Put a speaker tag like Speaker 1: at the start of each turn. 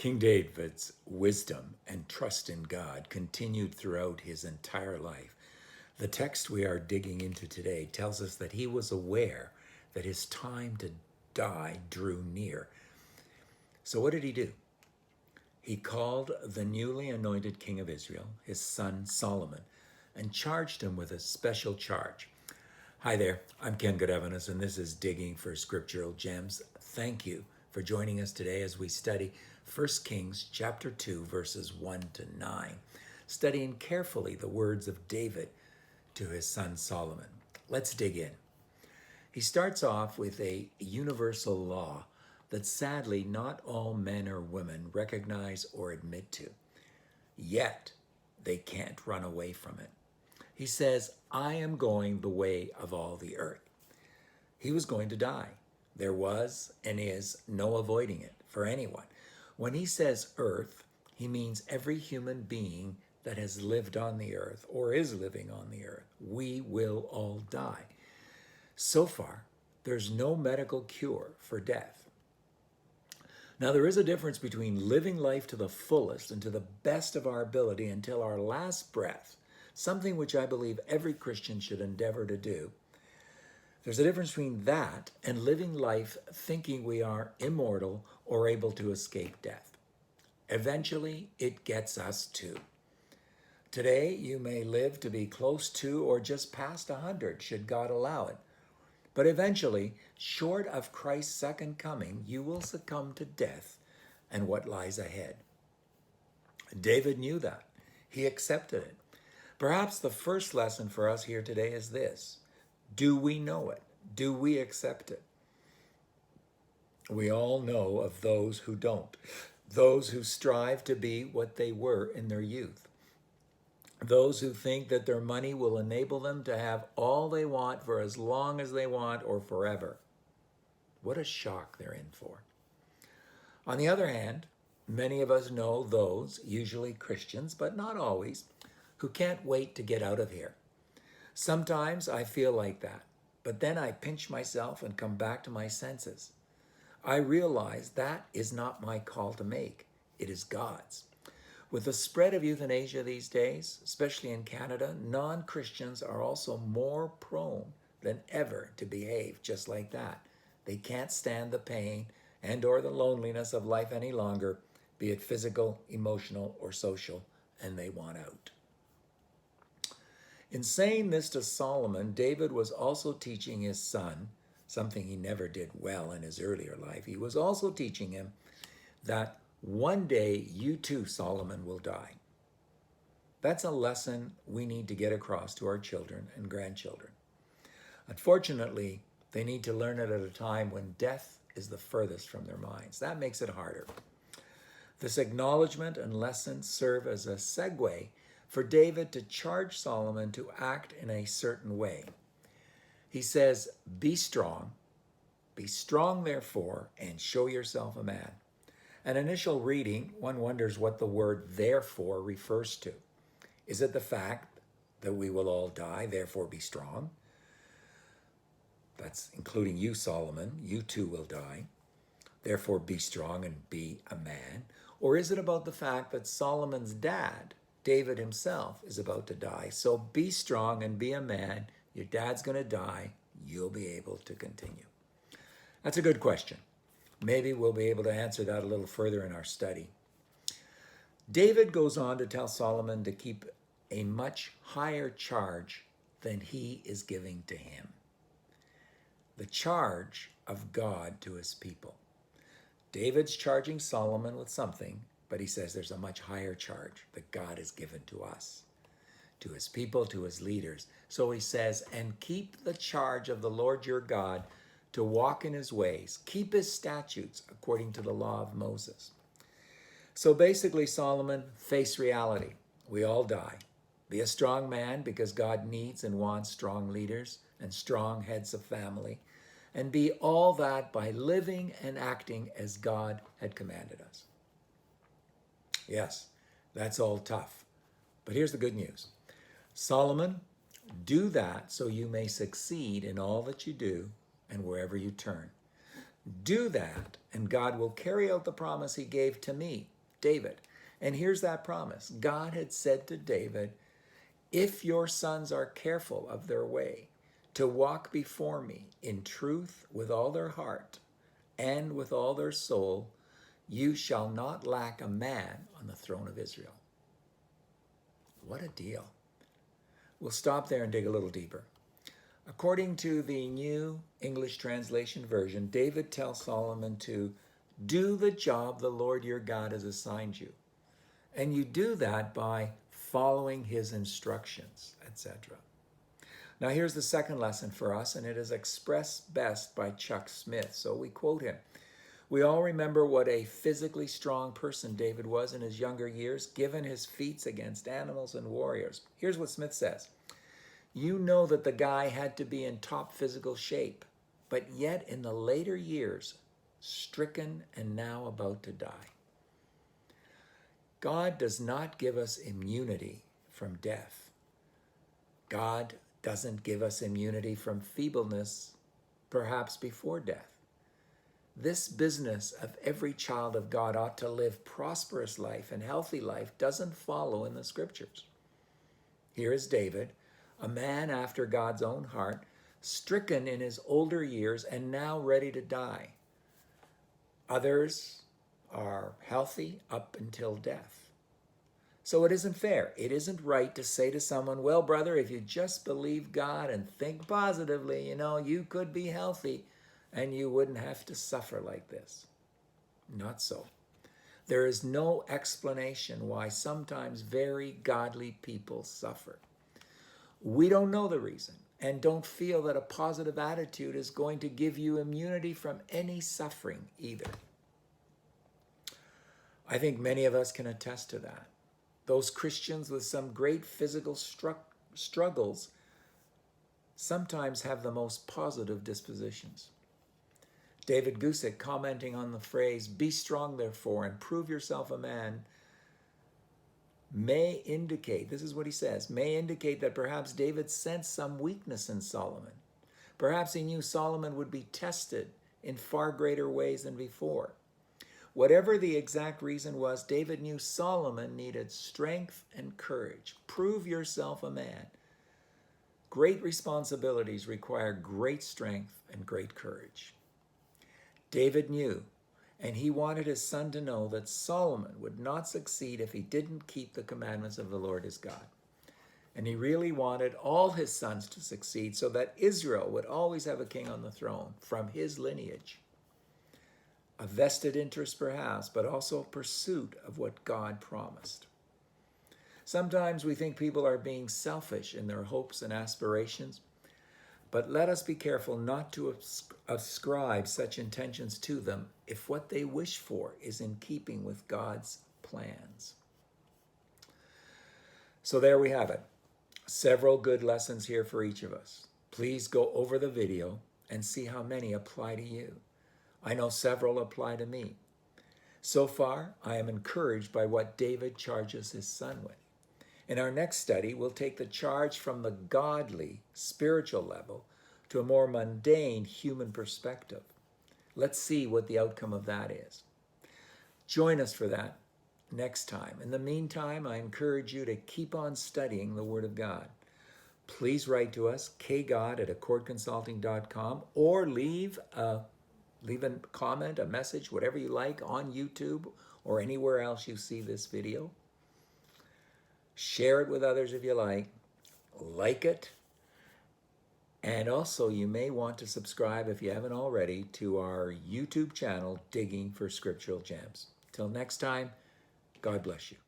Speaker 1: King David's wisdom and trust in God continued throughout his entire life. The text we are digging into today tells us that he was aware that his time to die drew near. So what did he do? He called the newly anointed king of Israel, his son Solomon, and charged him with a special charge. Hi there, I'm Ken Godevanas, and this is Digging for Scriptural Gems. Thank you for joining us today as we study 1 Kings chapter 2, verses 1 to 9, studying carefully the words of David to his son Solomon. Let's dig in. He starts off with a universal law that sadly not all men or women recognize or admit to. Yet they can't run away from it. He says, I am going the way of all the earth. He was going to die. There was and is no avoiding it for anyone. When he says earth, he means every human being that has lived on the earth or is living on the earth. We will all die. So far, there's no medical cure for death. Now, there is a difference between living life to the fullest and to the best of our ability until our last breath, something which I believe every Christian should endeavor to do. There's a difference between that and living life thinking we are immortal or able to escape death. Eventually, it gets us too. Today, you may live to be close to or just past 100, should God allow it. But eventually, short of Christ's second coming, you will succumb to death and what lies ahead. David knew that. He accepted it. Perhaps the first lesson for us here today is this. Do we know it? Do we accept it? We all know of those who don't. Those who strive to be what they were in their youth. Those who think that their money will enable them to have all they want for as long as they want or forever. What a shock they're in for. On the other hand, many of us know those, usually Christians, but not always, who can't wait to get out of here. Sometimes I feel like that, but then I pinch myself and come back to my senses. I realize that is not my call to make. It is God's. With the spread of euthanasia these days, especially in Canada, non-Christians are also more prone than ever to behave just like that. They can't stand the pain and or the loneliness of life any longer, be it physical, emotional, or social, and they want out. In saying this to Solomon, David was also teaching his son, something he never did well in his earlier life. He was also teaching him that one day you too, Solomon, will die. That's a lesson we need to get across to our children and grandchildren. Unfortunately, they need to learn it at a time when death is the furthest from their minds. That makes it harder. This acknowledgement and lesson serve as a segue for David to charge Solomon to act in a certain way. He says, be strong therefore, and show yourself a man. An initial reading, one wonders what the word therefore refers to. Is it the fact that we will all die, therefore be strong? That's including you, Solomon. You too will die. Therefore be strong and be a man. Or is it about the fact that Solomon's dad, David himself, is about to die? So be strong and be a man. Your dad's going to die. You'll be able to continue. That's a good question. Maybe we'll be able to answer that a little further in our study. David goes on to tell Solomon to keep a much higher charge than he is giving to him. The charge of God to his people. David's charging Solomon with something, but he says there's a much higher charge that God has given to us, to his people, to his leaders. So he says, and keep the charge of the Lord your God to walk in his ways, keep his statutes according to the law of Moses. So basically, Solomon, face reality. We all die. Be a strong man because God needs and wants strong leaders and strong heads of family. And be all that by living and acting as God had commanded us. Yes, that's all tough. But here's the good news. Solomon, do that so you may succeed in all that you do and wherever you turn. Do that, and God will carry out the promise he gave to me David. And here's that promise. God had said to David, if your sons are careful of their way, to walk before me in truth with all their heart and with all their soul, you shall not lack a man on the throne of Israel. What a deal. We'll stop there and dig a little deeper. According to the New English Translation Version, David tells Solomon to do the job the Lord your God has assigned you. And you do that by following his instructions, etc. Now here's the second lesson for us, and it is expressed best by Chuck Smith. So we quote him. We all remember what a physically strong person David was in his younger years, given his feats against animals and warriors. Here's what Smith says. You know that the guy had to be in top physical shape, but yet in the later years, stricken and now about to die. God does not give us immunity from death. God doesn't give us immunity from feebleness, perhaps before death. This business of every child of God ought to live prosperous life and healthy life doesn't follow in the scriptures. Here is David, a man after God's own heart, stricken in his older years and now ready to die. Others are healthy up until death. So it isn't fair. It isn't right to say to someone, well, brother, if you just believe God and think positively, you could be healthy and you wouldn't have to suffer like this. Not so. There is no explanation why sometimes very godly people suffer. We don't know the reason and don't feel that a positive attitude is going to give you immunity from any suffering either. I think many of us can attest to that. Those Christians with some great physical struggles sometimes have the most positive dispositions. David Gusick, commenting on the phrase, be strong therefore and prove yourself a man, may indicate, this is what he says, may indicate that perhaps David sensed some weakness in Solomon. Perhaps he knew Solomon would be tested in far greater ways than before. Whatever the exact reason was, David knew Solomon needed strength and courage. Prove yourself a man. Great responsibilities require great strength and great courage. David knew, and he wanted his son to know that Solomon would not succeed if he didn't keep the commandments of the Lord his God. And he really wanted all his sons to succeed so that Israel would always have a king on the throne from his lineage. A vested interest perhaps, but also a pursuit of what God promised. Sometimes we think people are being selfish in their hopes and aspirations, but let us be careful not to ascribe such intentions to them if what they wish for is in keeping with God's plans. So there we have it. Several good lessons here for each of us. Please go over the video and see how many apply to you. I know several apply to me. So far, I am encouraged by what David charges his son with. In our next study, we'll take the charge from the godly, spiritual level to a more mundane human perspective. Let's see what the outcome of that is. Join us for that next time. In the meantime, I encourage you to keep on studying the Word of God. Please write to us, kgod@accordconsulting.com, or leave a comment, a message, whatever you like on YouTube or anywhere else you see this video. Share it with others if you like it. And also you may want to subscribe if you haven't already to our YouTube channel, Digging for Scriptural Gems. Till next time, God bless you.